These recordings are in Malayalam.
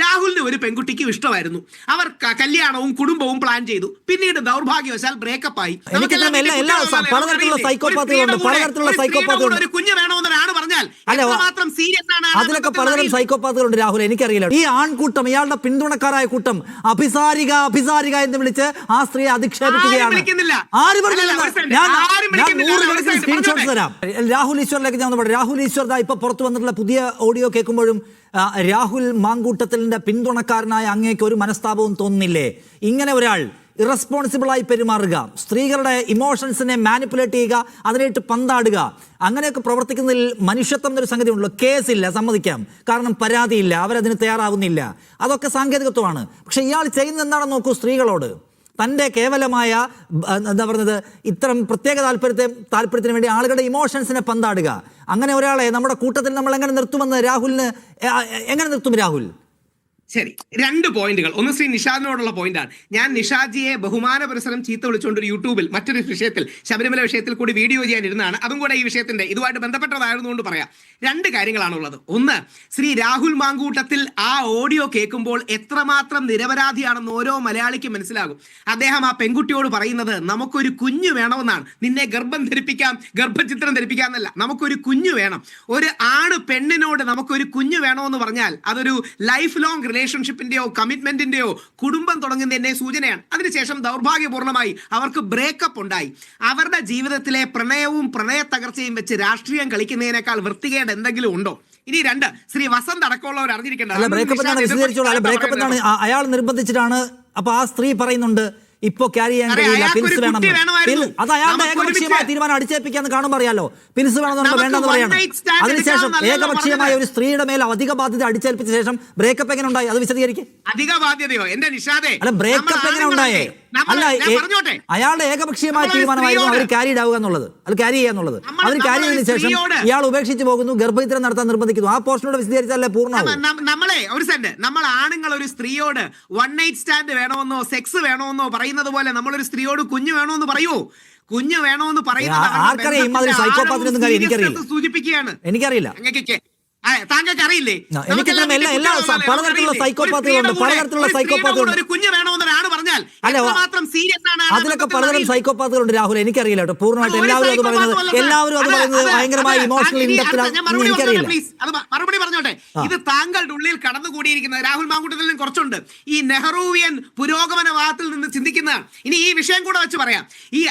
രാഹുലിന് ഒരു പെൺകുട്ടിക്ക് ഇഷ്ടമായിരുന്നു. അവർ കല്യാണവും കുടുംബവും പ്ലാൻ ചെയ്തു. പിന്നീട് ദൗർഭാഗ്യവശാൽ ബ്രേക്കപ്പ് ആയി. ഒരു കുഞ്ഞ് വേണമെന്നൊരാണ് പറഞ്ഞാൽ മാത്രം സീരിയസ് ആണ്. അതിലൊക്കെ പലതരം സൈക്കോപാത്തുകളുണ്ട് രാഹുൽ, എനിക്കറിയില്ല. ഈ ആൺകൂട്ടം, ഇയാളുടെ പിന്തുണക്കാരായ കൂട്ടം അഭിസാരിക അഭിസാരിക എന്ന് വിളിച്ച് ആ സ്ത്രീയെ അധിക്ഷേപിക്കുകയാണ്. സ്ക്രീൻഷോട്ട് തരാം. രാഹുൽ ഈശ്വറിലേക്ക് ഞാൻ പറഞ്ഞു. രാഹുൽ ഈശ്വർ ഇപ്പൊ പുറത്തു വന്നിട്ടുള്ള പുതിയ ഓഡിയോ കേൾക്കുമ്പോഴും രാഹുൽ മാങ്കൂട്ടത്തിന്റെ പിന്തുണക്കാരനായ അങ്ങേക്ക് ഒരു മനസ്താപവും തോന്നുന്നില്ലേ? ഇങ്ങനെ ഒരാൾ ഇറസ്പോൺസിബിളായി പെരുമാറുക, സ്ത്രീകളുടെ ഇമോഷൻസിനെ മാനിപ്പുലേറ്റ് ചെയ്യുക, അതിനായിട്ട് പന്താടുക, അങ്ങനെയൊക്കെ പ്രവർത്തിക്കുന്നതിൽ മനുഷ്യത്വം എന്നൊരു സംഗതി ഉണ്ടല്ലോ. കേസില്ല, സമ്മതിക്കാം, കാരണം പരാതിയില്ല, അവരതിന് തയ്യാറാവുന്നില്ല, അതൊക്കെ സാങ്കേതികത്വമാണ്. പക്ഷെ ഇയാൾ ചെയ്യുന്നത് എന്താണെന്ന് നോക്കൂ. സ്ത്രീകളോട് തൻ്റെ കേവലമായ എന്താ പറയുന്നത് ഇത്തരം പ്രത്യേക താല്പര്യത്തിന് വേണ്ടി ആളുകളുടെ ഇമോഷൻസിനെ പന്താടുക. അങ്ങനെ ഒരാളെ നമ്മുടെ കൂട്ടത്തിൽ നമ്മൾ എങ്ങനെ നിർത്തുമെന്ന് രാഹുലിന് എങ്ങനെ നിർത്തും രാഹുൽ? ശരി, രണ്ട് പോയിന്റുകൾ. ഒന്ന് ശ്രീ നിഷാദിനോടുള്ള പോയിന്റാണ്. ഞാൻ നിഷാജിയെ ബഹുമാന പുരസരം ചീത്ത വിളിച്ചുകൊണ്ട് ഒരു യൂട്യൂബിൽ മറ്റൊരു വിഷയത്തിൽ, ശബരിമല വിഷയത്തിൽ കൂടി വീഡിയോ ചെയ്യാനിരുന്നതാണ്. അതും കൂടെ ഈ വിഷയത്തിന്റെ ഇതുമായിട്ട് ബന്ധപ്പെട്ടതായിരുന്നുകൊണ്ട് പറയാം. രണ്ട് കാര്യങ്ങളാണുള്ളത്. ഒന്ന്, ശ്രീ രാഹുൽ മാങ്കൂട്ടത്തിൽ ആ ഓഡിയോ കേൾക്കുമ്പോൾ എത്രമാത്രം നിരപരാധിയാണെന്ന് ഓരോ മലയാളിക്കും മനസ്സിലാകും. അദ്ദേഹം ആ പെൺകുട്ടിയോട് പറയുന്നത് നമുക്കൊരു കുഞ്ഞു വേണമെന്നാണ്. നിന്നെ ഗർഭം ധരിപ്പിക്കാം, ഗർഭചിത്രം ധരിപ്പിക്കാം എന്നല്ല, നമുക്കൊരു കുഞ്ഞു വേണം. ഒരു ആണ് പെണ്ണിനോട് നമുക്കൊരു കുഞ്ഞു വേണമെന്ന് പറഞ്ഞാൽ അതൊരു ലൈഫ് ലോങ് റിലേഷൻഷിപ്പിന്റെയോ കമ്മിറ്റ്മെന്റിന്റെയോ കുടുംബം തുടങ്ങുന്നതിന്റെ സൂചനയാണ്. അതിനുശേഷം ദൗർഭാഗ്യപൂർണ്ണമായി അവർക്ക് ബ്രേക്കപ്പ് ഉണ്ടായി. അവരുടെ ജീവിതത്തിലെ പ്രണയവും പ്രണയ തകർച്ചയും വെച്ച് രാഷ്ട്രീയം കളിക്കുന്നതിനേക്കാൾ വൃത്തികേട് എന്തെങ്കിലും ഉണ്ടോ? ഇനി രണ്ട്, ശ്രീ വസന്ത് അടക്കമുള്ളവർ അറിഞ്ഞിരിക്കേണ്ട, അയാൾ നിർബന്ധിച്ചിട്ടാണ്. അപ്പൊ ആ സ്ത്രീ പറയുന്നുണ്ട് ഇപ്പൊ ക്യാരി ചെയ്യാൻ കഴിയില്ല, പിൽസ് വേണം. അത് അയാളുടെ ഏകപക്ഷീയമായ തീരുമാനം. അടിച്ചേൽപ്പിക്കാന്ന് കാണുമ്പോൾ അറിയാലോ, പിൽസ് വേണമെന്ന് വേണ്ടെന്ന് പറയണം. അതിനുശേഷം ഏകപക്ഷീയമായ ഒരു സ്ത്രീയുടെ മേൽ അധിക ബാധ്യത അടിച്ചേൽപ്പിച്ച ശേഷം ബ്രേക്കപ്പ് എങ്ങനെ ഉണ്ടായി? അത് വിശദീകരിക്കും. അധിക ബാധ്യതയോ എന്റെ നിഷാദേ? അല്ല, ബ്രേക്കപ്പ് എങ്ങനെ ഉണ്ടായേ? അല്ല, അയാളുടെ ഏകപക്ഷീയമായ തീരുമാനമായിരുന്നു അവർ ക്യാരിഡ് ആവുക എന്നുള്ളത്, അത് ക്യാരി ചെയ്യുക എന്നുള്ളത്. അവർ ക്യാരി ചെയ്തതിനു ശേഷം ഇയാൾ ഉപേക്ഷിച്ച് പോകുന്നു, ഗർഭചിത്രം നടത്താൻ നിർബന്ധിക്കുന്നു. ആ പോർഷനോട് വിശദീകരിച്ചാലേ പൂർണ്ണമാവും. നമ്മൾ ആണുങ്ങൾ ഒരു സ്ത്രീയോട് വൺ നൈറ്റ് സ്റ്റാൻഡ് വേണമെന്നോ സെക്സ് വേണമെന്നോ പറയുന്നത് പോലെ നമ്മളൊരു സ്ത്രീയോട് കുഞ്ഞു വേണമെന്ന് പറയൂ. കുഞ്ഞു വേണമെന്ന് പറയുന്നത് സൂചിപ്പിക്കുകയാണ്. എനിക്കറിയില്ല, താങ്കൾക്ക് അറിയില്ലേ? പലതരത്തിലുള്ള സൈക്കോപാത്തുകളുണ്ട്, പലതരത്തിലുള്ള സൈക്കോപാത്തുകളുണ്ട്. ഒരു കുഞ്ഞു വേണമെന്നൊരാണ് പറഞ്ഞാൽ മാത്രം സീരിയസ് ആണ്. അതിലൊക്കെ പലതരം സൈക്കോപാത്തുകളുണ്ട് രാഹുൽ, എനിക്കറിയില്ല കേട്ടോ പൂർണ്ണമായിട്ട്. എല്ലാവരും അത് പറയുന്നത് ഭയങ്കരമായ ഇമോഷണൽ ഇൻഡെപ്തിലാണ്. എനിക്കറിയില്ല. മറുപടി പറഞ്ഞോട്ടെ. ഇത് താങ്കളുടെ ഉള്ളിൽ കടന്നുകൂടിയിരിക്കുന്ന രാഹുൽ മാങ്കൂട്ടത്തിൽ നിന്ന് കുറച്ചുണ്ട് ഈ നെഹ്റുവിയൻ പുരോഗമനവാദത്തിൽ നിന്ന് ചിന്തിക്കുന്നതാണ്. ഇനി ഈ വിഷയം കൂടെ വെച്ച് പറയാം.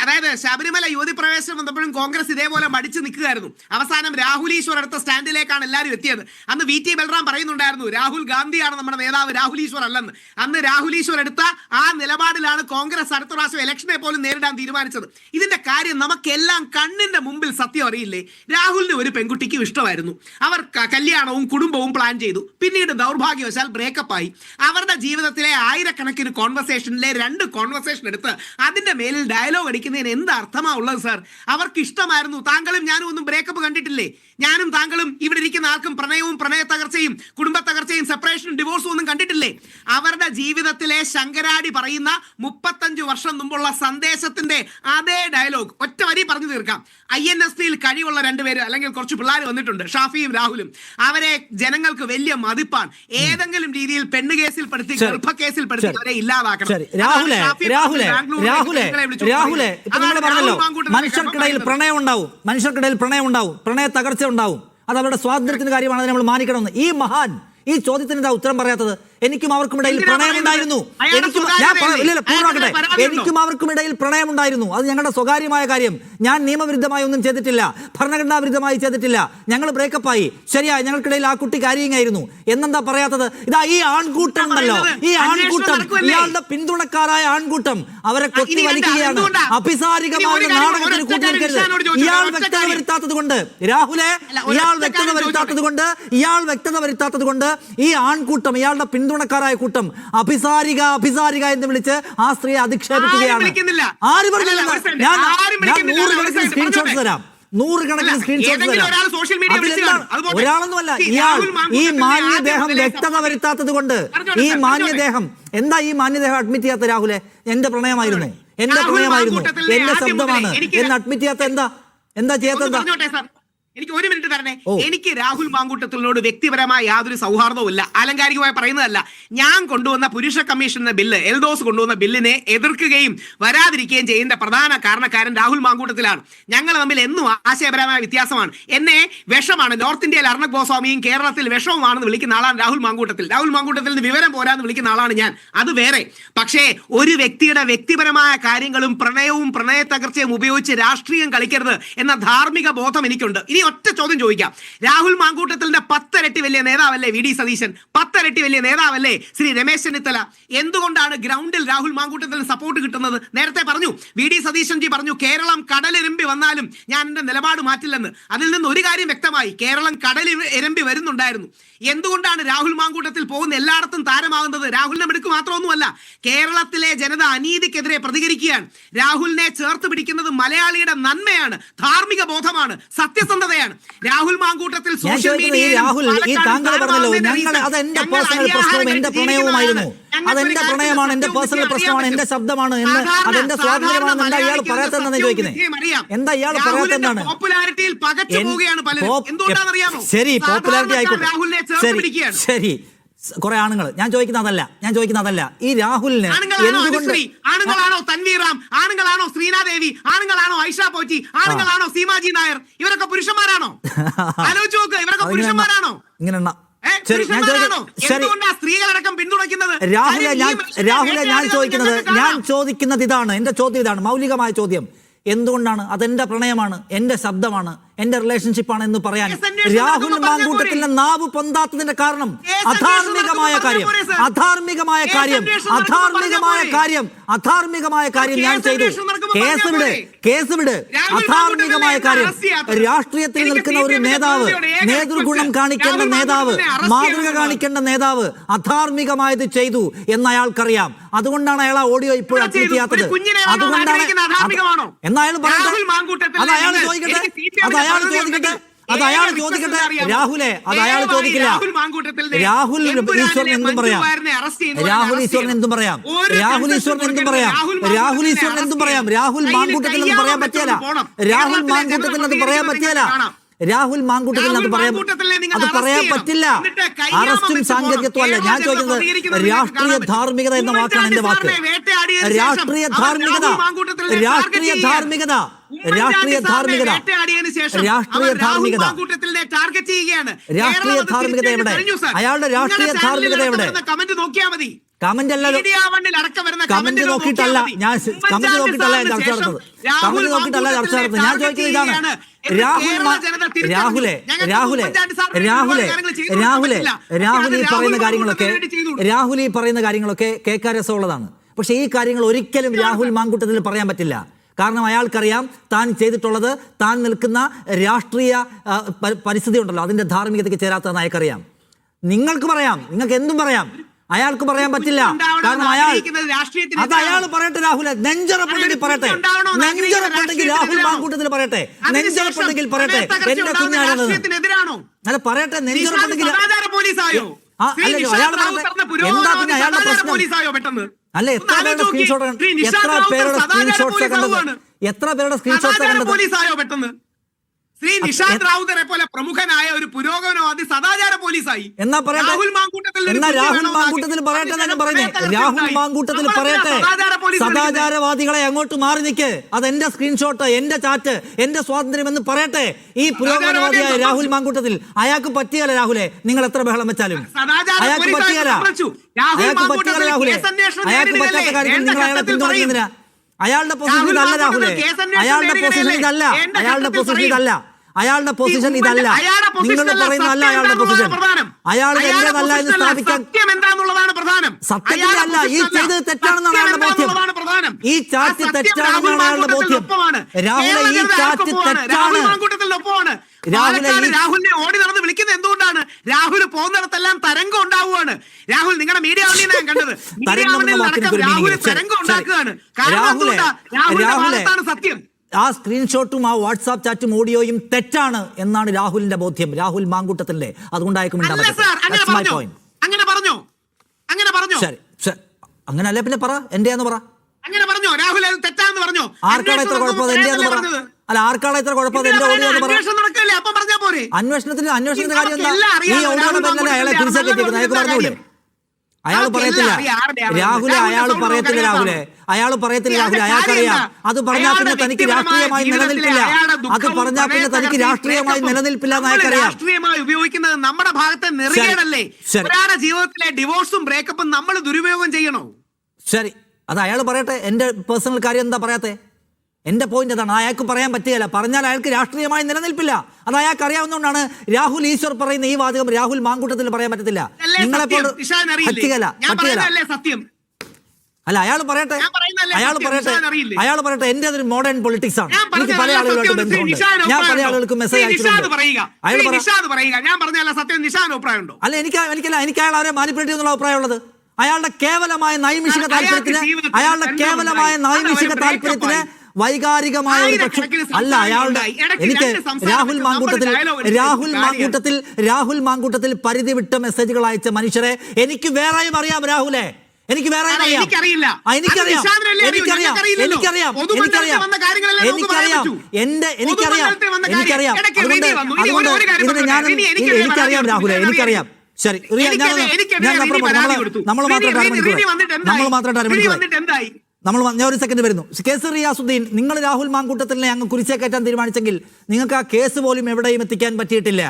അതായത് ശബരിമല യുവതി പ്രവേശനം വന്നപ്പോഴും കോൺഗ്രസ് ഇതേപോലെ മടിച്ചു നിൽക്കുകയായിരുന്നു. അവസാനം രാഹുൽ ഈശ്വർ എടുത്ത സ്റ്റാൻഡിലേക്കാണ് എല്ലാവരും എത്തിയത്. അന്ന് VT ബൽറാം പറയുന്നുണ്ടായിരുന്നു രാഹുൽ ഗാന്ധിയാണ് നമ്മുടെ നേതാവ്, രാഹുൽ ഈശ്വർ അല്ലെന്ന്. അന്ന് രാഹുൽ ഈശ്വർ എടുത്ത ആ നിലപാടിലാണ് കോൺഗ്രസ് അടുത്ത പ്രാവശ്യം ഇലക്ഷനെ പോലും നേരിടാൻ തീരുമാനിച്ചത്. ഇതിന്റെ കാര്യം നമുക്കെല്ലാം കണ്ണിന്റെ മുമ്പിൽ സത്യം അറിയില്ലേ? രാഹുലിന് ഒരു പെൺകുട്ടിക്ക് ഇഷ്ടമായിരുന്നു. അവർ കല്യാണവും കുടുംബവും പ്ലാൻ ചെയ്തു. പിന്നീട് ദൗർഭാഗ്യവശാൽ ബ്രേക്കപ്പ് ആയി. അവരുടെ ജീവിതത്തിലെ ആയിരക്കണക്കിന് കോൺവെർസേഷനിലെ 2 കോൺവെർസേഷൻ എടുത്ത് അതിന്റെ മേലിൽ ഡയലോഗ് അടിക്കുന്നതിന് എന്ത് അർത്ഥമാ ഉള്ളത് സാർ? അവർക്ക് ഇഷ്ടമായിരുന്നു. താങ്കളും ഞാനും ഒന്നും ബ്രേക്കപ്പ് കണ്ടിട്ടില്ലേ? ഞാനും താങ്കളും ഇവിടെ ഇരിക്കുന്ന ആൾക്കും പ്രണയവും പ്രണയ തകർച്ചയും കുടുംബ തകർച്ചയും സെപ്പറേഷനും ഡിവോഴ്സും ഒന്നും കണ്ടിട്ടില്ലേ? അവരുടെ ജീവിതത്തിലെ ശങ്കരാടി പറയുന്ന 35 വർഷം മുമ്പുള്ള സന്ദേശത്തിന്റെ അതേ ഡയലോഗ് ഒറ്റ വരി പറഞ്ഞു തീർക്കാം. INSTയിൽ കഴിവുള്ള 2 പേര് അല്ലെങ്കിൽ കുറച്ച് പിള്ളേർ വന്നിട്ടുണ്ട്, ഷാഫിയും രാഹുലും. അവരെ ജനങ്ങൾക്ക് വലിയ മതിപ്പാണ്. ഏതെങ്കിലും രീതിയിൽ പെണ്ണ് കേസിൽ പെടുത്തി ഗർഭ കേസിൽ പെടുത്തി അവരെ ഇല്ലാതാക്കണം. മനുഷ്യർക്കിടയിൽ പ്രണയം ഉണ്ടാവും, പ്രണയ തകർച്ച ഉണ്ടാവും. അത് അവരുടെ സ്വാതന്ത്ര്യത്തിന്റെ കാര്യമാണ്, നമ്മൾ മാനിക്കണമെന്ന്. ഈ ചോദ്യത്തിന് എന്താ ഉത്തരം പറയാത്തത്? എനിക്കും അവർക്കും ഇടയിൽ പ്രണയമുണ്ടായിരുന്നു. എനിക്കും അവർക്കും ഇടയിൽ പ്രണയമുണ്ടായിരുന്നു. അത് ഞങ്ങളുടെ സ്വകാര്യമായ കാര്യം. ഞാൻ നിയമവിരുദ്ധമായി ഒന്നും ചെയ്തിട്ടില്ല, ഭരണഘടനാ വിരുദ്ധമായി ചെയ്തിട്ടില്ല. ഞങ്ങൾ ബ്രേക്കപ്പായി, ശരിയായി, ഞങ്ങൾക്കിടയിൽ ആ കുട്ടി കാരിയിങ് ആയിരുന്നു. എന്നെന്താ പറയാത്തത്? ഇതാ ഈ ആൺകൂട്ടം ഉണ്ടല്ലോ, ഈ ആൺകൂട്ടം, ഇയാളുടെ പിന്തുണക്കാരായ ആൺകൂട്ടം അവരെ കൊത്തി വലിക്കുകയാണ്. അഭിസാരികമായ നാടകത്തിന് കൂട്ടിയിരിക്കരുത്. ഇയാൾ വ്യക്തത വരുത്താത്തത് കൊണ്ട്, രാഹുലെ, ഇയാൾ വ്യക്തത വരുത്താത്തത് കൊണ്ട് ഈ ആൺകൂട്ടം, ഇയാളുടെ പിന്തുണക്കാരായ കൂട്ടം അഭിസാരിക എന്ന് വിളിച്ച് ആ സ്ത്രീയെ അധിക്ഷേപിക്കുകയാണ്. സ്ക്രീൻഷോട്ട് തരാം, 100 സ്ക്രീൻഷോട്ട് തരാം. ഒരാളൊന്നുമല്ല, ഈ മാന്യദേഹം വ്യക്തത വരുത്താത്തത് കൊണ്ട്, ഈ മാന്യദേഹം എന്താ ഈ മാന്യദേഹം അഡ്മിറ്റ് ചെയ്യാത്ത? രാഹുലെ, എന്റെ പ്രണയമായിരുന്നു, എന്റെ ശബ്ദമാണ് എന്ന് അഡ്മിറ്റ് ചെയ്യാത്ത എന്താ ചെയ്യാത്ത? എനിക്ക് ഒരു മിനിറ്റ് തരണേ. എനിക്ക് രാഹുൽ മാങ്കൂട്ടത്തിനോട് വ്യക്തിപരമായ യാതൊരു സൗഹാർദ്ദവും ഇല്ല, ആലങ്കാരികമായി പറയുന്നതല്ല. ഞാൻ കൊണ്ടുവന്ന പുരുഷ കമ്മീഷൻ എന്ന ബില്ല്, എൽദോസ് കൊണ്ടുവന്ന ബില്ലിനെ എതിർക്കുകയും വരാതിരിക്കുകയും ചെയ്യുന്ന പ്രധാന കാരണക്കാരൻ രാഹുൽ മാങ്കൂട്ടത്തിലാണ്. ഞങ്ങൾ തമ്മിൽ എന്നും ആശയപരമായ വ്യത്യാസമാണ്. എന്നെ വിഷമാണ്, നോർത്ത് ഇന്ത്യയിൽ അർണബ് ഗോസ്വാമിയും കേരളത്തിൽ വിഷവുമാണെന്ന് വിളിക്കുന്ന ആളാണ് രാഹുൽ മാങ്കൂട്ടത്തിൽ. രാഹുൽ മാങ്കൂട്ടത്തിൽ നിന്ന് വിവരം പോരാന്ന് വിളിക്കുന്ന ആളാണ് ഞാൻ, അത് വേറെ. പക്ഷേ ഒരു വ്യക്തിയുടെ വ്യക്തിപരമായ കാര്യങ്ങളും പ്രണയവും പ്രണയ തകർച്ചയും ഉപയോഗിച്ച് രാഷ്ട്രീയം കളിക്കരുത് എന്ന ധാർമ്മിക ബോധം എനിക്കുണ്ട്. ഇനി ഒറ്റ ചോദ്യം ചോദിക്കാം. രാഹുൽ മാങ്കൂട്ടത്തിന്റെ 10 ഇരട്ടി വലിയ നേതാവല്ലേ വി ഡി സതീശൻ? 10 ഇരട്ടി വലിയ നേതാവല്ലേ ശ്രീ രമേശ് ചെന്നിത്തല? എന്തുകൊണ്ടാണ് ഗ്രൗണ്ടിൽ രാഹുൽ മാങ്കൂട്ടത്തിന് സപ്പോർട്ട് കിട്ടുന്നത്? നേരത്തെ പറഞ്ഞു, വി ഡി സതീശൻ ജി പറഞ്ഞു, കേരളം കടലിരമ്പി വന്നാലും ഞാൻ എന്റെ നിലപാട് മാറ്റില്ലെന്ന്. അതിൽ നിന്ന് ഒരു കാര്യം വ്യക്തമായി, കേരളം കടലിരമ്പി വരുന്നുണ്ടായിരുന്നു. എന്തുകൊണ്ടാണ് രാഹുൽ മാങ്കൂട്ടത്തിൽ പോകുന്ന എല്ലായിടത്തും താരമാകുന്നത്? രാഹുലിനെ മിടുക്ക് മാത്രമൊന്നുമല്ല, കേരളത്തിലെ ജനത അനീതിക്കെതിരെ പ്രതികരിക്കുകയാണ്. രാഹുലിനെ ചേർത്ത് പിടിക്കുന്നത് മലയാളിയുടെ നന്മയാണ്, ധാർമ്മിക ബോധമാണ്, സത്യസന്ധതയാണ്. രാഹുൽ മാങ്കൂട്ടത്തിൽ സോഷ്യൽ മീഡിയയിൽ താങ്കൾ പറഞ്ഞല്ലോ, അതെന്റെ പേഴ്സണൽ പ്രശ്നവും എന്റെ പ്രണയവുമായിരുന്നു, അതെന്റെ പ്രണയമാണ്, എന്റെ പേഴ്സണൽ പ്രശ്നമാണ്, എന്റെ ശബ്ദമാണ് എന്ന്, അതെന്റെ സ്വാതന്ത്ര്യമാണ്. എന്താ ഇയാൾ പറയാത്തതെന്നാണ് ചോദിക്കുന്നത്? എന്താ ഇയാൾ പറയാത്തതെന്നാണ്? പോപ്പുലാരിറ്റിയിൽ പകച്ചു പോവുകയാണ് പലരും. എന്തുകൊണ്ടാണെന്നറിയാമോ? ശരി, പോപ്പുലാരിറ്റി ആയിക്കോട്ടെ, ശരി, കുറെ ആണുങ്ങൾ. ഞാൻ ചോദിക്കുന്ന അതല്ല. ഈ രാഹുലിന് ആണുങ്ങളാണോ തൻവീറാം, ആണുങ്ങളാണോ ശ്രീനാദേവി, ആണുങ്ങളാണോ ഐഷ പോറ്റി, ആണുങ്ങളാണോ സീമാജി നായർ? ഇവരൊക്കെ പുരുഷന്മാരാണോ? ആലോചിച്ച് നോക്ക്, ഇവരൊക്കെ പുരുഷന്മാരാണോ? ഇങ്ങനെ സ്ത്രീകളടക്കം പിന്തുണയ്ക്കുന്നത്? രാഹുലെ ഞാൻ ചോദിക്കുന്നത് ഇതാണ്, എന്റെ ചോദ്യം ഇതാണ്, മൗലികമായ ചോദ്യം. എന്തുകൊണ്ടാണ്? അതെന്റെ പ്രണയമാണ്, എന്റെ ശബ്ദമാണ്, എന്റെ റിലേഷൻഷിപ്പാണ് എന്ന് പറയാൻ രാഹുൽ മാങ്കൂട്ടത്തിന്റെ നാവ് പൊന്താത്തതിന്റെ കാരണം അധാർമികമായ കാര്യം ഞാൻ ചെയ്തു. കേസ് വിട്. അധാർമികമായ കാര്യം, രാഷ്ട്രീയത്തിൽ നിൽക്കുന്ന ഒരു നേതാവ്, നേതൃഗുണം കാണിക്കേണ്ട നേതാവ്, മാതൃക കാണിക്കേണ്ട നേതാവ് അധാർമികമായത് ചെയ്തു എന്ന് അയാൾക്കറിയാം. അതുകൊണ്ടാണ് അയാൾ ആ ഓഡിയോ ഇപ്പോൾ അപ്ലോഡ് ചെയ്യാത്തത്. അതുകൊണ്ടാണ് എന്നയാൾ പറയട്ടെ, അത് അയാൾ ചോദിക്കട്ടെ. രാഹുലെ, അത് അയാൾ ചോദിക്കില്ല. രാഹുൽ ഈശ്വരൻ എന്തും പറയാം, രാഹുൽ ഈശ്വരൻ എന്തും പറയാം. രാഹുൽ മാങ്കൂട്ടത്തിൽ അത് പറയാൻ പറ്റില്ല. അത് പറയാൻ പറ്റില്ല. അറസ്റ്റും സാങ്കേതികത്വം അല്ല. ഞാൻ ചോദിക്കുന്നത് രാഷ്ട്രീയ ധാർമ്മികത എന്ന വാക്കാണ് എന്റെ വാക്ക്. രാഷ്ട്രീയ ധാർമ്മികത എവിടെ? അയാളുടെ രാഷ്ട്രീയ ധാർമ്മികത എവിടെ? കമന്റ് അല്ലല്ലോ, കമന്റ് നോക്കിയിട്ടല്ല ഞാൻ ചർച്ച നടത്തുന്നത്. ഞാൻ ചോദിക്കുന്നത് ഇതാണ്, രാഹുലെ ഈ പറയുന്ന കാര്യങ്ങളൊക്കെ കേൾക്കാൻ രസമുള്ളതാണ്. പക്ഷെ ഈ കാര്യങ്ങൾ ഒരിക്കലും രാഹുൽ മാങ്കൂട്ടത്തിൽ പറയാൻ പറ്റില്ല. കാരണം അയാൾക്കറിയാം താൻ ചെയ്തിട്ടുള്ളത്, താൻ നിൽക്കുന്ന രാഷ്ട്രീയ പരിസ്ഥിതി ഉണ്ടല്ലോ, അതിന്റെ ധാർമ്മികതയ്ക്ക് ചേരാത്തതെന്ന് അയാൾക്കറിയാം. നിങ്ങൾക്ക് പറയാം, നിങ്ങൾക്ക് എന്തും പറയാം, അയാൾക്ക് പറയാൻ പറ്റില്ല. കാരണം അത് അയാൾ പറയട്ടെ. രാഹുലെ, നെഞ്ചറപ്പുണ്ടെങ്കിൽ പറയട്ടെ, രാഹുൽ മാങ്കൂട്ടത്തിൽ പറയട്ടെ, നെഞ്ചറപ്പുണ്ടെങ്കിൽ പറയട്ടെ. എന്റെ കുഞ്ഞാണത്, അല്ല പറയട്ടെ, നെഞ്ചറപ്പുണ്ടെങ്കിൽ അയാൾ പറയട്ടെ. എന്താ പിന്നെ അയാളുടെ പ്രശ്നം? അല്ല, എത്ര പേരുടെ സ്ക്രീൻഷോട്ട്സ് കണ്ടത്? ശ്രീ നിഷാന്ത് റാവുത്തറെ പോലെ പ്രമുഖനായ ഒരു പുരോഗമനവാദി സദാചാര പോലീസായി. രാഹുൽ മാങ്കൂട്ടത്തിൽ പറയട്ടെ, സദാചാരവാദികളെ അങ്ങോട്ട് മാറി നിൽക്ക്, അതെന്റെ സ്ക്രീൻഷോട്ട്, എന്റെ ചാറ്റ്, എന്റെ സ്വാതന്ത്ര്യം എന്ന് പറയട്ടെ. ഈ പുരോഗമനവാദിയായ രാഹുൽ മാങ്കൂട്ടത്തിൽ അയാൾക്ക് പറ്റിയല്ല. രാഹുലെ, നിങ്ങൾ എത്ര ബഹളം വെച്ചാലും അയാൾക്ക് പറ്റിയല്ല. രാഹുലെ, അയാൾക്ക് പറ്റാത്ത കാര്യത്തിൽ നിങ്ങൾ അയാളെ പിന്തുണയ്ക്കുന്നില്ല. അയാളുടെ പൊസിഷൻ ഇതല്ല രാഹുലെ, അയാളുടെ പൊസിഷൻ ഇതല്ല. നിങ്ങൾ പറയുന്നതല്ല അയാളുടെ പൊസിഷൻ. അയാൾ എന്റേതല്ല എന്ന് സ്ഥാപിക്കാൻ സത്യത്തിലല്ല. ഈ ചെയ്തത് തെറ്റാണെന്നാണ് അയാളുടെ ബോധ്യം. ഈ ചാറ്റ് തെറ്റാണെന്നാണ് അയാളുടെ ബോധ്യം. രാഹുലെ, ഈ ചാറ്റ് തെറ്റാണ്. രാഹുലിനെ ഓടി നടന്ന് വിളിക്കുന്നത് എന്തുകൊണ്ടാണ്? രാഹുൽ പോകുന്നിടത്തെല്ലാം തരംഗം ഉണ്ടാവുകയാണ്. രാഹുൽ, നിങ്ങളുടെ മീഡിയ ഞാൻ കണ്ടത്, രാഹുൽ തരംഗം ഉണ്ടാക്കുകയാണ്. കാരണം സത്യം, ആ സ്ക്രീൻഷോട്ടും ആ വാട്സാപ്പ് ചാറ്റും ഓഡിയോയും തെറ്റാണ് എന്നാണ് രാഹുലിന്റെ ബോധ്യം, രാഹുൽ മാങ്കൂട്ടത്തിന്റെ. അതുകൊണ്ടായിരിക്കും അങ്ങനെ അല്ലേ? പിന്നെ പറ, എന്റെയാന്ന് പറ. അങ്ങനെ പറഞ്ഞോ? രാഹുൽ തെറ്റാന്ന് പറഞ്ഞോ? ആർക്കാണ് ഇത്ര കുഴപ്പം? എന്റെയാന്ന് പറ. അല്ല ആർക്കാണ് ഇത്ര കുഴപ്പം? എന്റെ ഓഡിയോ എന്ന് പറയാം. അന്വേഷണത്തിന്റെ കാര്യം എന്താ? ഈ ഓഡിയോയുടെ പേരിലല്ലേ അയാളെ തിരിച്ചെത്തിക്കുന്നത്? അയാൾക്ക് പറഞ്ഞൂടെ? അയാൾ പറയത്തില്ല രാഹുലെ, അയാൾ പറയത്തില്ല രാഹുലെ, അയാൾക്കറിയാം. അത് പറഞ്ഞാൽ പിന്നെ തനിക്ക് രാഷ്ട്രീയമായി നിലനിൽപ്പില്ല, എന്ന് അയാൾക്കറിയാം. രാഷ്ട്രീയമായി ഉപയോഗിക്കുന്നത് നമ്മുടെ ഭാഗത്തെ നെറികേടല്ലേ? ഒരാളുടെ ജീവിതത്തിലെ ഡിവോഴ്സും ബ്രേക്കപ്പും നമ്മൾ ദുരുപയോഗം ചെയ്യണോ? ശരി, അത് അയാൾ പറയട്ടെ. എന്റെ പേഴ്സണൽ കാര്യം എന്താ പറയാത്തെ? എന്റെ പോയിന്റ് അതാണ്. അയാൾക്ക് പറയാൻ പറ്റുകയില്ല. പറഞ്ഞാൽ അയാൾക്ക് രാഷ്ട്രീയമായി നിലനിൽപ്പില്ല. അത് അയാൾക്ക് അറിയാവുന്നതുകൊണ്ടാണ് രാഹുൽ ഈശ്വർ പറയുന്ന ഈ വാചകം രാഹുൽ മാങ്കൂട്ടത്തിൽ പറയാൻ പറ്റത്തില്ല. നിങ്ങളെപ്പോൾ അല്ല, അയാൾ പറയട്ടെ. എന്റെ അതൊരു മോഡേൺ പൊളിറ്റിക്സ് ആണ്. എനിക്ക് പല ആളുകളായിട്ട് ബന്ധമുണ്ട്. ഞാൻ പല ആളുകൾക്ക് മെസ്സേജ് അയച്ചിട്ടുണ്ട്. അല്ല, എനിക്ക് അയാൾ അവരെ മാനിപ്പുലേറ്റ് എന്നുള്ള അഭിപ്രായമുള്ളത്. അയാളുടെ കേവലമായ നൈമിഷിക താല്പര്യത്തിന് വൈകാരികമായ ഒരു പക്ഷം അല്ല അയാളുടെ. എനിക്ക് രാഹുൽ മാങ്കൂട്ടത്തിൽ പരിധി വിട്ട മെസ്സേജുകൾ അയച്ച മനുഷ്യരെ എനിക്ക് വേറെയും അറിയാം. രാഹുലെ, എനിക്ക് വേറെയും അറിയാം. രാഹുലെ, എനിക്കറിയാം. ശരി, നമ്മൾ ഞാൻ ഒരു സെക്കൻഡ് വരുന്നു. കേസ് റിയാസുദ്ദീൻ, നിങ്ങൾ രാഹുൽ മാങ്കൂട്ടത്തിനെ അങ്ങ് കുരിശേ കയറ്റാൻ തീരുമാനിച്ചെങ്കിൽ നിങ്ങൾക്ക് ആ കേസ് പോലും എവിടെയും എത്തിക്കാൻ പറ്റിയിട്ടില്ല.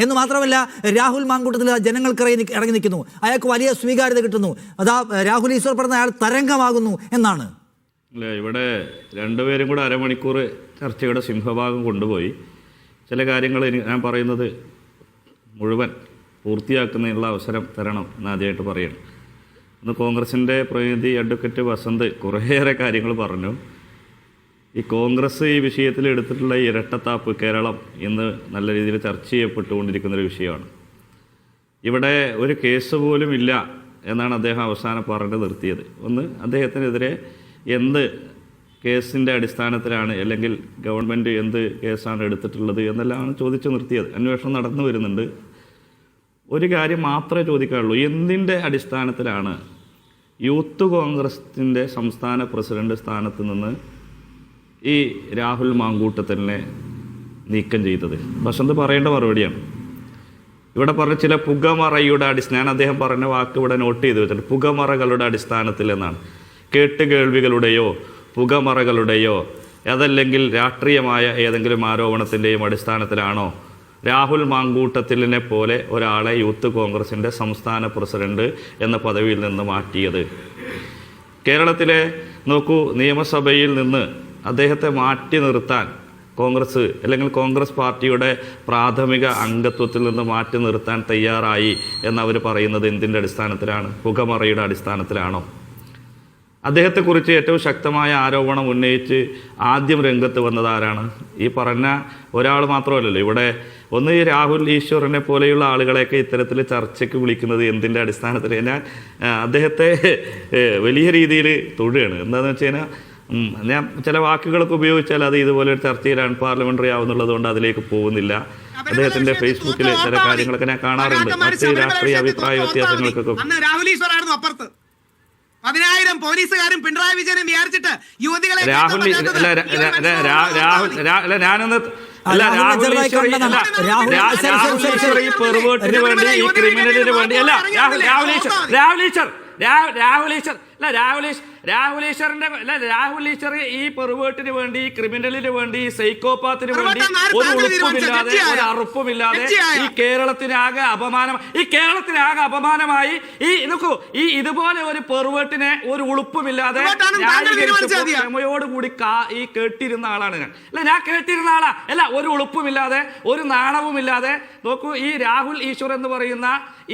എന്ന് മാത്രമല്ല, രാഹുൽ മാങ്കൂട്ടത്തിൽ ജനങ്ങൾക്കിറങ്ങി ഇറങ്ങി നിൽക്കുന്നു. അയാൾക്ക് വലിയ സ്വീകാര്യത കിട്ടുന്നു. അതാ രാഹുൽ ഈശ്വർ പറഞ്ഞ അയാൾ തരംഗമാകുന്നു എന്നാണ്. അല്ലേ, ഇവിടെ രണ്ടുപേരും കൂടെ അരമണിക്കൂർ ചർച്ചയുടെ സിംഹഭാഗം കൊണ്ടുപോയി ചില കാര്യങ്ങൾ ഞാൻ പറയുന്നത് മുഴുവൻ പൂർത്തിയാക്കുന്നതിനുള്ള അവസരം തരണം എന്ന് ആദ്യമായിട്ട് പറയണം. ഇന്ന് കോൺഗ്രസിൻ്റെ പ്രതിനിധി അഡ്വക്കേറ്റ് വസന്ത് കുറേയേറെ കാര്യങ്ങൾ പറഞ്ഞു. ഈ കോൺഗ്രസ് ഈ വിഷയത്തിൽ എടുത്തിട്ടുള്ള ഇരട്ടത്താപ്പ് കേരളം ഇന്ന് നല്ല രീതിയിൽ ചർച്ച ചെയ്യപ്പെട്ടുകൊണ്ടിരിക്കുന്നൊരു വിഷയമാണ്. ഇവിടെ ഒരു കേസ് പോലും ഇല്ല എന്നാണ് അദ്ദേഹം അവസാനം പറഞ്ഞു നിർത്തിയത്. ഒന്ന്, അദ്ദേഹത്തിനെതിരെ എന്ത് കേസിൻ്റെ അടിസ്ഥാനത്തിലാണ്, അല്ലെങ്കിൽ ഗവൺമെൻറ് എന്ത് കേസാണ് എടുത്തിട്ടുള്ളത് എന്നെല്ലാമാണ് ചോദിച്ചു നിർത്തിയത്. അന്വേഷണം നടന്നു വരുന്നുണ്ട്. ഒരു കാര്യം മാത്രമേ ചോദിക്കാറുള്ളൂ, എന്തിൻ്റെ അടിസ്ഥാനത്തിലാണ് യൂത്ത് കോൺഗ്രസിൻ്റെ സംസ്ഥാന പ്രസിഡന്റ് സ്ഥാനത്ത് നിന്ന് ഈ രാഹുൽ മാങ്കൂട്ടത്തിനെ നീക്കം ചെയ്തത്? വസന്ത് പറയേണ്ട മറുപടിയാണ്. ഇവിടെ പറഞ്ഞ ചില പുകമറയുടെ ഞാൻ അദ്ദേഹം പറഞ്ഞ വാക്ക് ഇവിടെ നോട്ട് ചെയ്ത് വെച്ചിട്ടുണ്ട്. പുകമറകളുടെ അടിസ്ഥാനത്തിൽ എന്നാണ്. കേട്ടുകേൾവികളുടെയോ പുകമറകളുടെയോ അതല്ലെങ്കിൽ രാഷ്ട്രീയമായ ഏതെങ്കിലും ആരോപണത്തിൻ്റെയും അടിസ്ഥാനത്തിലാണോ രാഹുൽ മാങ്കൂട്ടത്തിലിനെ പോലെ ഒരാളെ യൂത്ത് കോൺഗ്രസിൻ്റെ സംസ്ഥാന പ്രസിഡന്റ് എന്ന പദവിയിൽ നിന്ന് മാറ്റിയത്? കേരളത്തിലെ നോക്കൂ, നിയമസഭയിൽ നിന്ന് അദ്ദേഹത്തെ മാറ്റി നിർത്താൻ കോൺഗ്രസ് അല്ലെങ്കിൽ കോൺഗ്രസ് പാർട്ടിയുടെ പ്രാഥമിക അംഗത്വത്തിൽ നിന്ന് മാറ്റി നിർത്താൻ തയ്യാറായി എന്നവർ പറയുന്നത് എന്തിൻ്റെ അടിസ്ഥാനത്തിലാണ്? പുകമറയുടെ അടിസ്ഥാനത്തിലാണോ? അദ്ദേഹത്തെക്കുറിച്ച് ഏറ്റവും ശക്തമായ ആരോപണം ഉന്നയിച്ച് ആദ്യം രംഗത്ത് വന്നത് ആരാണ്? ഈ പറഞ്ഞ ഒരാൾ മാത്രമല്ലല്ലോ. ഇവിടെ ഒന്ന്, ഈ രാഹുൽ ഈശ്വറിനെ പോലെയുള്ള ആളുകളെയൊക്കെ ഇത്തരത്തിൽ ചർച്ചയ്ക്ക് വിളിക്കുന്നത് എന്തിൻ്റെ അടിസ്ഥാനത്തിൽ? ഞാൻ അദ്ദേഹത്തെ വലിയ രീതിയിൽ തൊടുകയാണ്. എന്താണെന്ന് വെച്ച് കഴിഞ്ഞാൽ, ഞാൻ ചില വാക്കുകളൊക്കെ ഉപയോഗിച്ചാൽ അത് ഇതുപോലെ ഒരു ചർച്ചയിൽ അൺപാർലമെന്ററി ആവുന്നുള്ളത് കൊണ്ട് അതിലേക്ക് പോകുന്നില്ല. അദ്ദേഹത്തിന്റെ ഫേസ്ബുക്കിൽ ചില കാര്യങ്ങളൊക്കെ ഞാൻ കാണാറുണ്ട്. മറ്റ് രാഷ്ട്രീയ അഭിപ്രായ വ്യത്യാസങ്ങൾക്കൊക്കെ 10,000 പോലീസുകാരും പിണറായി വിജയനും വിചാരിച്ചിട്ട് യുവതികളെ ഞാനൊന്ന് അല്ല, രാഹുൽ ഈശ്വർ ഈ പെറുവേട്ടിന് വേണ്ടി, ക്രിമിനലിന് വേണ്ടി, സൈക്കോപാത്തിന് വേണ്ടി ഒരു ഉളുപ്പുമില്ലാതെ, ഒരു അറുപ്പുമില്ലാതെ ഈ കേരളത്തിനാകെ അപമാനമായി ഈ നോക്കൂ, ഈ ഇതുപോലെ ഒരു പെറുവേട്ടിനെ ഒരു ഉളുപ്പുമില്ലാതെ ക്ഷമയോടുകൂടി ഈ കേട്ടിരുന്ന ആളാണ് ഞാൻ. ഞാൻ കേട്ടിരുന്ന ആളാ അല്ല, ഒരു ഉളുപ്പുമില്ലാതെ, ഒരു നാണവുമില്ലാതെ. നോക്കൂ, ഈ രാഹുൽ ഈശ്വർ എന്ന് പറയുന്ന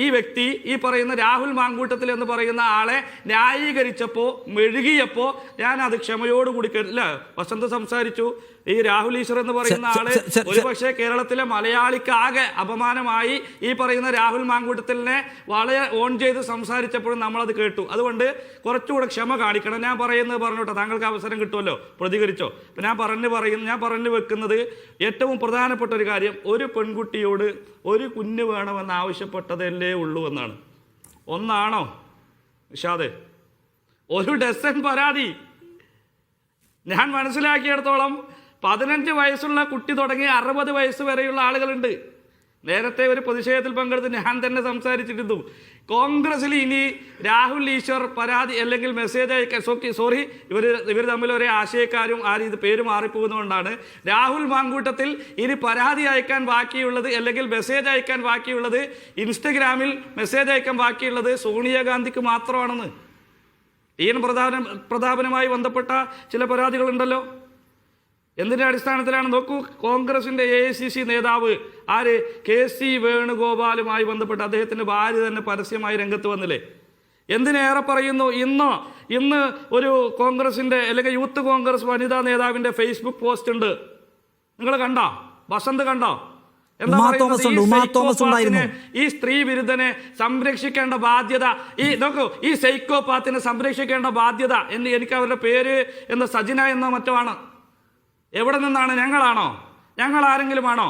ഈ വ്യക്തി, ഈ പറയുന്ന രാഹുൽ മാങ്കൂട്ടത്തിൽ എന്ന് പറയുന്ന ആളെ ന്യായീകരിച്ചപ്പോ, മെഴുകിയപ്പോ ഞാൻ അത് ക്ഷമയോടുകൂടി കേട്ടില്ല. വസന്ത് സംസാരിച്ചു. ഈ രാഹുൽ ഈശ്വർ എന്ന് പറയുന്ന ആള് ഒരുപക്ഷെ കേരളത്തിലെ മലയാളിക്ക് ആകെ അപമാനമായി ഈ പറയുന്ന രാഹുൽ മാങ്കൂട്ടത്തിനെ വളരെ ഓൺ ചെയ്ത് സംസാരിച്ചപ്പോഴും നമ്മളത് കേട്ടു. അതുകൊണ്ട് കുറച്ചുകൂടെ ക്ഷമ കാണിക്കണം. ഞാൻ പറയുന്നത് പറഞ്ഞോട്ടെ, താങ്കൾക്ക് അവസരം കിട്ടുമല്ലോ, പ്രതികരിച്ചോ. അപ്പം ഞാൻ പറഞ്ഞു വെക്കുന്നത് ഏറ്റവും പ്രധാനപ്പെട്ട ഒരു കാര്യം, ഒരു പെൺകുട്ടിയോട് ഒരു കുഞ്ഞ് വേണമെന്ന് ആവശ്യപ്പെട്ടതല്ലേ ഉള്ളൂ എന്നാണ്. ഒന്നാണോ നിഷാദ്? ഒരു ഡസൻ പരാതി ഞാൻ മനസ്സിലാക്കിയിടത്തോളം 15 വയസ്സുള്ള കുട്ടി തുടങ്ങി 60 വയസ്സ് വരെയുള്ള ആളുകളുണ്ട്. നേരത്തെ ഒരു പ്രതിഷേധത്തിൽ പങ്കെടുത്ത് ഞാൻ തന്നെ സംസാരിച്ചിരുന്നു. കോൺഗ്രസിൽ ഇനി രാഹുൽ ഈശ്വർ പരാതി അല്ലെങ്കിൽ മെസ്സേജ് അയക്കാൻ സോറി ഇവർ തമ്മിൽ ഒരേ ആശയക്കാരും ആ രീതി പേര് മാറിപ്പോകുന്നതുകൊണ്ടാണ് രാഹുൽ മാങ്കൂട്ടത്തിൽ ഇനി പരാതി അയക്കാൻ ബാക്കിയുള്ളത് അല്ലെങ്കിൽ മെസ്സേജ് അയക്കാൻ ബാക്കിയുള്ളത് ഇൻസ്റ്റഗ്രാമിൽ മെസ്സേജ് അയക്കാൻ ബാക്കിയുള്ളത് സോണിയാഗാന്ധിക്ക് മാത്രമാണെന്ന്. ടി.എൻ. പ്രതാപനുമായി ബന്ധപ്പെട്ട ചില പരാതികളുണ്ടല്ലോ. എന്തിൻ്റെ അടിസ്ഥാനത്തിലാണ് നോക്കൂ, കോൺഗ്രസിൻ്റെ AICC നേതാവ് ആര് KC വേണുഗോപാലുമായി ബന്ധപ്പെട്ട് അദ്ദേഹത്തിൻ്റെ ഭാര്യ തന്നെ പരസ്യമായി രംഗത്ത് വന്നില്ലേ. എന്തിനേറെ പറയുന്നു, ഇന്ന് ഒരു കോൺഗ്രസിൻ്റെ അല്ലെങ്കിൽ യൂത്ത് കോൺഗ്രസ് വനിതാ നേതാവിൻ്റെ ഫേസ്ബുക്ക് പോസ്റ്റ് ഉണ്ട്. നിങ്ങൾ കണ്ടോ? വസന്ത് കണ്ടോ? എന്താ പറയുന്നത്? ഈ സ്ത്രീ വിരുദ്ധനെ സംരക്ഷിക്കേണ്ട ബാധ്യത നോക്കൂ, ഈ സൈക്കോപാത്തിനെ സംരക്ഷിക്കേണ്ട ബാധ്യത എനിക്ക് അവരുടെ പേര് എന്ന സജിന എന്നോ മറ്റോ ആണ്. എവിടെ നിന്നാണ്? ഞങ്ങളാണോ? ഞങ്ങൾ ആരെങ്കിലും ആണോ?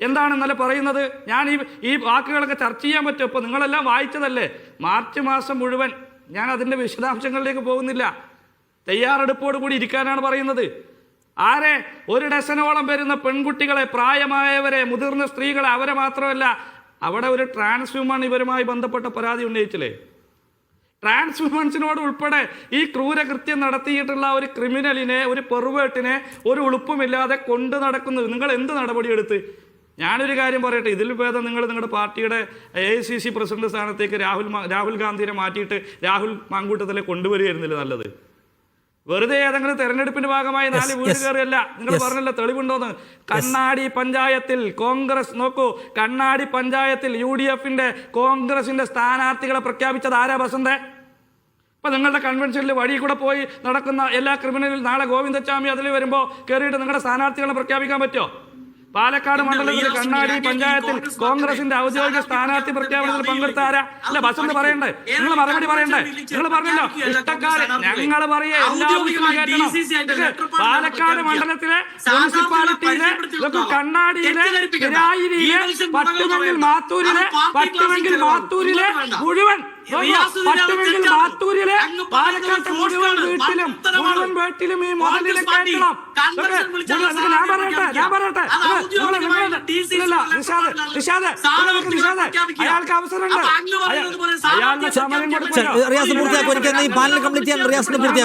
എന്താണ് ഇന്നലെ പറയുന്നത്? ഞാൻ ഈ വാക്കുകളൊക്കെ ചർച്ച ചെയ്യാൻ പറ്റും. ഇപ്പോൾ നിങ്ങളെല്ലാം വായിച്ചതല്ലേ മാർച്ച് മാസം മുഴുവൻ. ഞാൻ അതിൻ്റെ വിശദാംശങ്ങളിലേക്ക് പോകുന്നില്ല. തയ്യാറെടുപ്പോടുകൂടി ഇരിക്കാനാണ് പറയുന്നത്. ആരെ? 1 ഡസനോളം വരുന്ന പെൺകുട്ടികളെ, പ്രായമായവരെ, മുതിർന്ന സ്ത്രീകളെ, അവരെ മാത്രമല്ല, അവിടെ ഒരു ട്രാൻസ് ഹ്യൂമൺ ഇവരുമായി ബന്ധപ്പെട്ട പരാതി ഉന്നയിച്ചില്ലേ? ട്രാൻസ് വുമൻസിനോട് ഉൾപ്പെടെ ഈ ക്രൂരകൃത്യം നടത്തിയിട്ടുള്ള ഒരു ക്രിമിനലിനെ, ഒരു പെർവേർട്ടിനെ ഒരു ഉളുപ്പുമില്ലാതെ കൊണ്ടു നടക്കുന്നത് നിങ്ങൾ എന്ത് നടപടിയെടുത്ത്? ഞാനൊരു കാര്യം പറയട്ടെ, ഇതിൽ ഭേദം നിങ്ങൾ നിങ്ങളുടെ പാർട്ടിയുടെ AICC പ്രസിഡന്റ് സ്ഥാനത്തേക്ക് രാഹുൽ ഗാന്ധിനെ മാറ്റിയിട്ട് രാഹുൽ മാങ്കൂട്ടത്തിലെ കൊണ്ടുവരികയായിരുന്നില്ല നല്ലത്? വെറുതെ ഏതെങ്കിലും തെരഞ്ഞെടുപ്പിന്റെ ഭാഗമായി 4 വീട് കയറിയല്ല. നിങ്ങൾ പറഞ്ഞല്ലോ തെളിവുണ്ടോന്ന്. കണ്ണാടി പഞ്ചായത്തിൽ കോൺഗ്രസ്, നോക്കൂ, കണ്ണാടി പഞ്ചായത്തിൽ UDFന്റെ കോൺഗ്രസിന്റെ സ്ഥാനാർത്ഥികളെ പ്രഖ്യാപിച്ചത് ആരാ? ബസന്തേ. ഇപ്പൊ നിങ്ങളുടെ കൺവെൻഷനിൽ വഴി കൂടെ പോയി നടക്കുന്ന എല്ലാ ക്രിമിനലും നാളെ ഗോവിന്ദച്ചാമി അതിൽ വരുമ്പോൾ കയറിയിട്ട് നിങ്ങളുടെ സ്ഥാനാർത്ഥികളെ പ്രഖ്യാപിക്കാൻ പറ്റുമോ? പാലക്കാട് മണ്ഡലത്തിൽ കണ്ണാടി പഞ്ചായത്തിൽ കോൺഗ്രസിന്റെ ഔദ്യോഗിക സ്ഥാനാർത്ഥി പ്രഖ്യാപനത്തിൽ പങ്കെടുത്ത ആരാ? അല്ല, ബസന്ത് പറയണ്ടേ? നിങ്ങൾ മറുപടി പറയണ്ടേ? നിങ്ങൾ പറഞ്ഞല്ലോ ഇഷ്ടക്കാരൻ. ഞങ്ങൾ പറയേ പാലക്കാട് മണ്ഡലത്തിലെ മുനിസിപ്പാലിറ്റിയിലെ കണ്ണാടിയിലെ പിരായിരിയിലെ പട്ടുമെങ്കിൽ മാത്തൂരിലെ മുഴുവൻ മാത്തൂരിലെ പാലക്കാട്ട് മുഴുവൻ വീട്ടിലും ഈ മുതലിലെ കേൾക്കണം. ഞാൻ പറയട്ടെ അയാൾക്ക് അവസരമുണ്ട്. അയാളുടെ സമയം കൊടുക്കും. റിയാസ് പൂർത്തിയാക്കും. പാനൽ കംപ്ലീറ്റ് ചെയ്യാൻ റിയാസിന് പൂർത്തിയാക്കും.